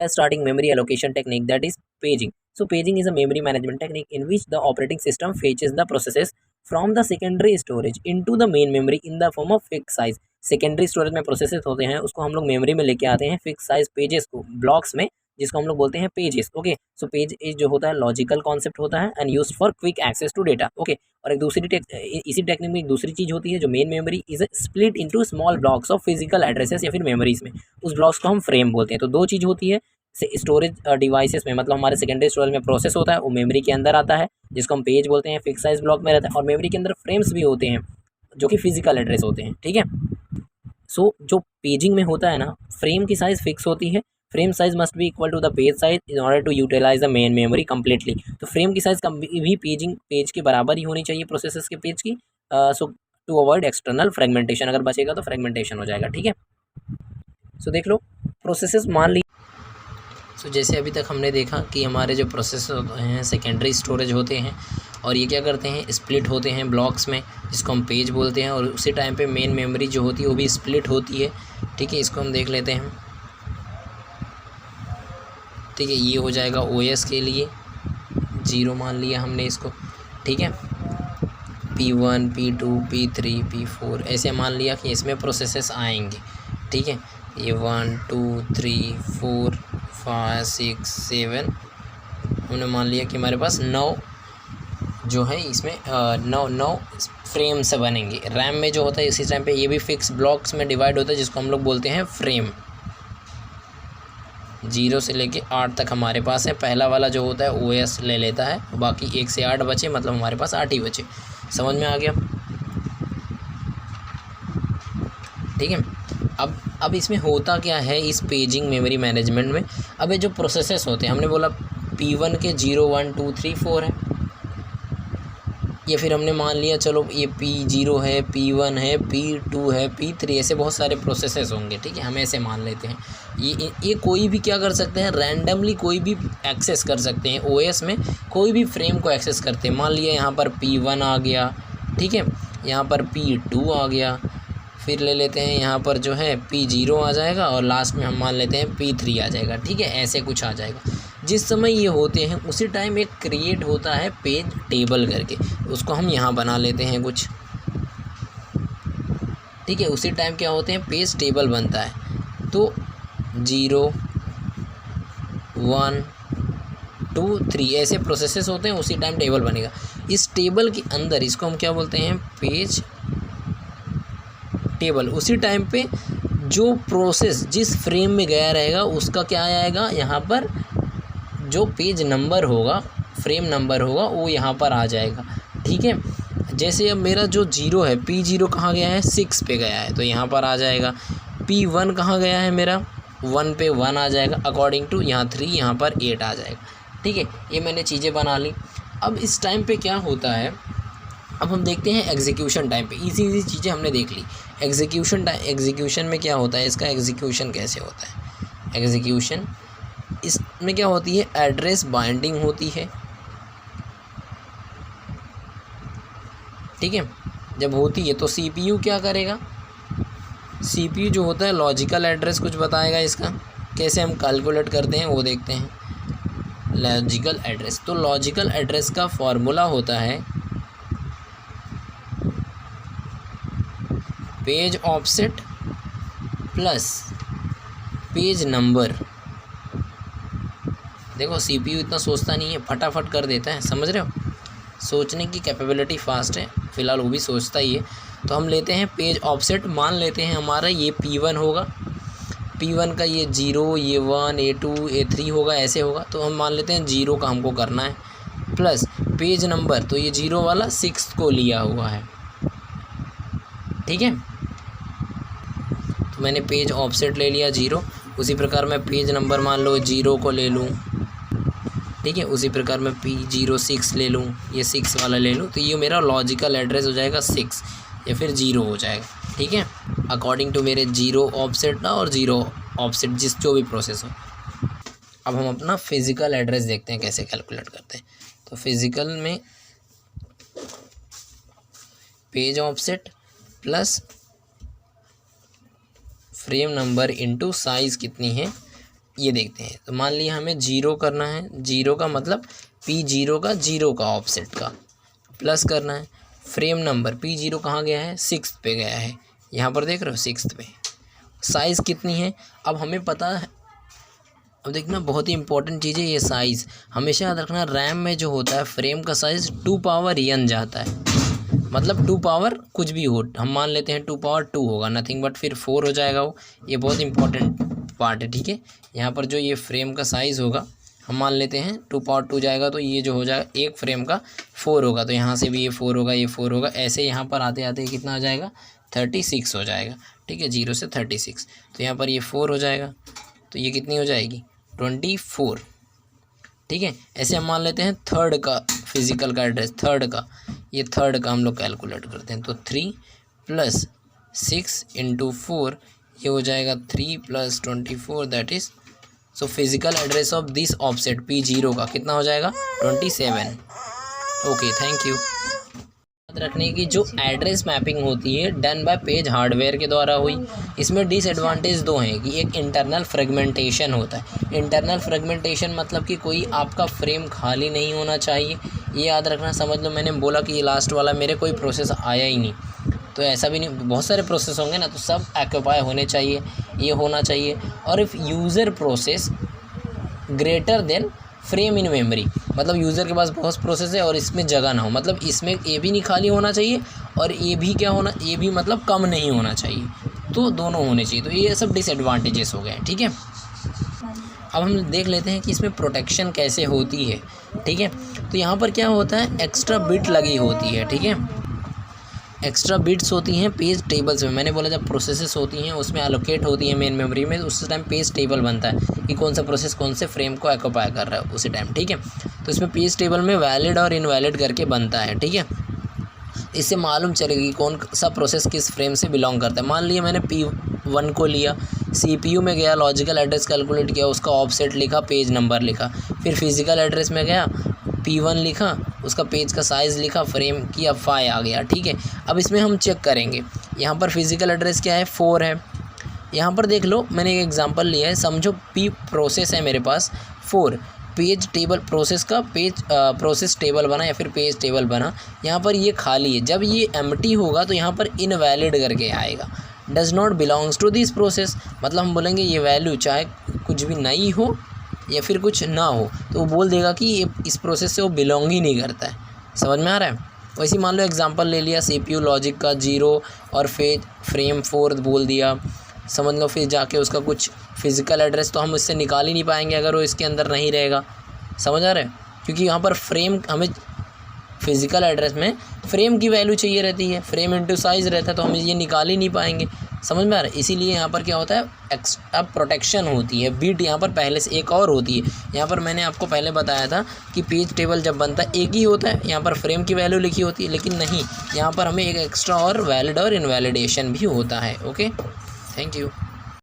starting memory allocation technique, that is paging. So paging is a memory management technique in which the operating system fetches the processes from the secondary storage into the main memory in the form of fixed size. Secondary storage में processes होते हैं उसको हम लोग memory में लेके आते हैं फिक्स साइज पेजेस को ब्लॉक्स में, जिसको हम लोग बोलते हैं pages. Okay, so page is जो होता है लॉजिकल कॉन्सेप्ट होता है and used for quick access to data. Okay, और एक दूसरी इसी टेक्निक में एक दूसरी चीज़ होती है जो main memory is split into small blocks of physical addresses या फिर मेमोरीज में. उस ब्लॉक्स को हम फ्रेम बोलते हैं. तो दो चीज़ होती है स्टोरेज डिवाइसेस में, मतलब हमारे सेकेंडरी स्टोरेज में प्रोसेस होता है वो मेमोरी के अंदर आता है जिसको हम पेज बोलते हैं, फिक्स साइज ब्लॉक में रहता है, और मेमोरी के अंदर फ्रेम्स भी होते हैं जो कि फिजिकल एड्रेस होते हैं. ठीक है, सो जो पेजिंग में होता है ना, फ्रेम की साइज़ फिक्स होती है. Frame size must be equal to the page size in order to utilize the main memory completely. तो फ्रेम की साइज़ भी पेज के बराबर ही होनी चाहिए प्रोसेसर्स के पेज की. So to avoid external fragmentation, अगर बचेगा तो फ्रेगमेंटेशन हो जाएगा. ठीक है, सो देख लो प्रोसेसेस मान ली. सो जैसे अभी तक हमने देखा कि हमारे जो प्रोसेस हैं सेकेंडरी स्टोरेज होते हैं और ये क्या करते हैं स्प्लिट होते हैं ब्लॉक्स में जिसको हम पेज बोलते हैं, और उसी टाइम पे मेन मेमोरी जो होती है वो भी स्प्लिट होती है. ठीक है, इसको हम देख लेते हैं. ठीक है, ये हो जाएगा OS के लिए 0 मान लिया हमने इसको. ठीक है, P1 P2 P3 P4 ऐसे मान लिया कि इसमें प्रोसेसेस आएंगे. ठीक है, ये 1 2 3 4 5 6 7 हमने मान लिया कि हमारे पास 9 जो है इसमें 9 फ्रेम से बनेंगे. रैम में जो होता है इसी टाइम पे ये भी फिक्स ब्लॉक्स में डिवाइड होता है जिसको हम लोग बोलते हैं फ्रेम. 0 से लेके 8 तक हमारे पास है. पहला वाला जो होता है OS ले लेता है, बाकी 1 से 8 बचे, मतलब हमारे पास 8 ही बचे. समझ में आ गया. ठीक है, अब इसमें होता क्या है इस पेजिंग मेमोरी मैनेजमेंट में. अब ये जो प्रोसेसेस होते हैं हमने बोला P1 के 0 1 2 3 4 है, या फिर हमने मान लिया चलो ये P0 है, P1 है, P2 है, P3, ऐसे बहुत सारे प्रोसेसेस होंगे. ठीक है, हम ऐसे मान लेते हैं. ये कोई भी क्या कर सकते हैं, रैंडमली कोई भी एक्सेस कर सकते हैं. OS में कोई भी फ्रेम को एक्सेस करते हैं. मान लिया यहाँ पर P1 आ गया. ठीक है, यहाँ पर P2 आ गया, फिर ले लेते हैं यहाँ पर जो है P0 आ जाएगा, और लास्ट में हम मान लेते हैं P3 आ जाएगा. ठीक है, ऐसे कुछ आ जाएगा. जिस समय ये होते हैं उसी टाइम एक क्रिएट होता है पेज टेबल करके, उसको हम यहाँ बना लेते हैं कुछ. ठीक है, उसी टाइम क्या होते हैं पेज टेबल बनता है. तो 0 1 2 3 ऐसे प्रोसेसेस होते हैं, उसी टाइम टेबल बनेगा. इस टेबल के अंदर इसको हम क्या बोलते हैं पेज टेबल. उसी टाइम पे जो प्रोसेस जिस फ्रेम में गया रहेगा उसका क्या आएगा, यहाँ पर जो पेज नंबर होगा, फ्रेम नंबर होगा, वो यहाँ पर आ जाएगा. ठीक है, जैसे अब मेरा जो 0 है P0 कहाँ गया है 6 पे गया है तो यहाँ पर आ जाएगा. P1 कहाँ गया है मेरा 1 पे 1 आ जाएगा, अकॉर्डिंग टू यहाँ 3 यहाँ पर 8 आ जाएगा. ठीक है, ये मैंने चीज़ें बना ली. अब इस टाइम पे क्या होता है, अब हम देखते हैं एग्जीक्यूशन टाइम पे. इजी चीज़ें हमने देख ली. एग्जीक्यूशन में क्या होता है, इसका एग्जीक्यूशन कैसे होता है. एग्जीक्यूशन इसमें क्या होती है एड्रेस बाइंडिंग होती है. ठीक है, जब होती है तो CPU क्या करेगा, CPU जो होता है लॉजिकल एड्रेस कुछ बताएगा. इसका कैसे हम कैलकुलेट करते हैं वो देखते हैं. लॉजिकल एड्रेस, तो लॉजिकल एड्रेस का फॉर्मूला होता है page offset plus page number. देखो CPU इतना सोचता नहीं है, फटाफट कर देता है. समझ रहे हो, सोचने की कैपेबिलिटी फास्ट है, फ़िलहाल वो भी सोचता ही है. तो हम लेते हैं पेज ऑफसेट, मान लेते हैं हमारा ये P1 होगा, P1 का ये 0, ये 1, A2, A3 होगा, ऐसे होगा. तो हम मान लेते हैं 0 का हमको करना है, प्लस पेज नंबर, तो ये 0 वाला 6 को लिया हुआ है. ठीक है, तो मैंने पेज ऑफसेट ले लिया 0. उसी प्रकार मैं पेज नंबर मान लो 0 को ले लूँ. ठीक है, उसी प्रकार मैं P06 ले लूँ, ये 6 वाला ले लूँ. तो ये मेरा लॉजिकल एड्रेस हो जाएगा 6 या फिर 0 हो जाएगा. ठीक है, अकॉर्डिंग टू मेरे 0 ऑफसेट ना और 0 ऑफसेट जो भी प्रोसेस हो. अब हम अपना फिज़िकल एड्रेस देखते हैं कैसे कैलकुलेट करते हैं. तो फिज़िकल में page offset plus frame number into size कितनी है ये देखते हैं। तो मान लिया हमें 0 करना है, 0 का मतलब P0 का 0 का ऑफसेट का प्लस करना है। फ्रेम नंबर P0 कहाँ गया है, 6th पे गया है, यहाँ पर देख रहे हो 6th पे। साइज़ कितनी है अब हमें पता है। अब देखना बहुत ही इंपॉर्टेंट चीज़ है ये साइज़, हमेशा याद रखना। रैम में जो होता है फ्रेम का साइज़ 2 पावर n जाता है, मतलब 2 पावर कुछ भी हो, हम मान लेते हैं 2 पावर 2 होगा, नथिंग बट फिर 4 हो जाएगा वो। ये बहुत इंपॉर्टेंट पार्ट है, ठीक है। यहाँ पर जो ये फ्रेम का साइज़ होगा हम मान लेते हैं 2 पावर 2 जाएगा, तो ये जो हो जाएगा एक फ्रेम का 4 होगा, तो यहाँ से भी ये 4 होगा, ये 4 होगा, ऐसे यहाँ पर आते आते कितना आ जाएगा 36 हो जाएगा, ठीक है। 0 से 36, तो यहाँ पर ये 4 हो जाएगा, तो ये कितनी हो जाएगी 24, ठीक है। ऐसे हम मान लेते हैं थर्ड का फिजिकल का एड्रेस, थर्ड का, ये थर्ड का हम लोग कैलकुलेट करते हैं। तो 3 + 6 × 4 ये हो जाएगा 3 + 24, that is, so physical address of this offset P0 का कितना हो जाएगा 27। Okay, thank you. याद रखने की जो एड्रेस मैपिंग होती है डन बाय पेज हार्डवेयर के द्वारा हुई, इसमें डिसएडवांटेज 2 हैं कि एक इंटरनल फ्रेगमेंटेशन होता है। इंटरनल फ्रेगमेंटेशन मतलब कि कोई आपका फ्रेम खाली नहीं होना चाहिए, ये याद रखना। समझ लो मैंने बोला कि ये लास्ट वाला मेरे कोई प्रोसेस आया ही नहीं, तो ऐसा भी नहीं, बहुत सारे प्रोसेस होंगे ना, तो सब ऑक्यूपाई होने चाहिए, ये होना चाहिए। और if user process greater than frame in memory, मतलब यूज़र के पास बहुत प्रोसेस है और इसमें जगह ना हो, मतलब इसमें ए भी नहीं खाली होना चाहिए और ए भी क्या होना, ए भी मतलब कम नहीं होना चाहिए, तो दोनों होने चाहिए। तो ये सब डिसएडवांटेजेस हो गए, ठीक है। अब हम देख लेते हैं कि इसमें प्रोटेक्शन कैसे होती है, ठीक है। तो यहाँ पर क्या होता है, एक्स्ट्रा बिट लगी होती है, ठीक है। एक्स्ट्रा बिट्स होती हैं पेज टेबल्स में, मैंने बोला जब प्रोसेसेस होती हैं उसमें एलोकेट होती हैं मेन मेमोरी में, उस टाइम पेज टेबल बनता है कि कौन सा प्रोसेस कौन से फ्रेम को ऑक्यूपाई कर रहा है उसी टाइम, ठीक है। तो इसमें पेज टेबल में वैलिड और इनवैलिड करके बनता है, ठीक है। इससे मालूम चलेगी कौन सा प्रोसेस किस फ्रेम से बिलोंग करता है। मान लिया मैंने P1 को लिया, CPU में गया, लॉजिकल एड्रेस कैलकुलेट किया, उसका ऑफसेट लिखा, पेज नंबर लिखा, फिर फिजिकल एड्रेस में गया, P1 लिखा, उसका पेज का साइज़ लिखा, फ्रेम किया, 5 आ गया, ठीक है। अब इसमें हम चेक करेंगे, यहाँ पर फिजिकल एड्रेस क्या है 4 है, यहाँ पर देख लो मैंने एक एग्जांपल लिया है, समझो P प्रोसेस है मेरे पास 4, पेज टेबल प्रोसेस का पेज प्रोसेस टेबल बना या फिर पेज टेबल बना, यहाँ पर ये खाली है। जब ये एम्प्टी होगा तो यहाँ पर इनवैलिड करके आएगा, does not belongs to this process, मतलब हम बोलेंगे ये वैल्यू चाहे कुछ भी नहीं हो या फिर कुछ ना हो, तो वो बोल देगा कि ये इस प्रोसेस से वो बिलोंग ही नहीं करता है। समझ में आ रहा है। वैसे मान लो एग्जांपल ले लिया CPU लॉजिक का 0 और फिर फ्रेम 4 बोल दिया, समझ लो, फिर जाके उसका कुछ फिजिकल एड्रेस तो हम इससे निकाल ही नहीं पाएंगे अगर वो इसके अंदर नहीं रहेगा। समझ आ रहा है, क्योंकि यहाँ पर फ्रेम, हमें फिजिकल एड्रेस में फ्रेम की वैल्यू चाहिए रहती है, फ्रेम इंटू साइज़ रहता है, तो हम ये निकाल ही नहीं पाएंगे। समझ में आ रहा है। इसीलिए यहाँ पर क्या होता है, एक्स्ट्रा प्रोटेक्शन होती है, बीट यहाँ पर पहले से एक और होती है। यहाँ पर मैंने आपको पहले बताया था कि पेज टेबल जब बनता है एक ही होता है, यहाँ पर फ्रेम की वैल्यू लिखी होती है, लेकिन नहीं, यहाँ पर हमें एक एक्स्ट्रा और वैलिड और इनवैलिडेशन भी होता है। Okay, thank you.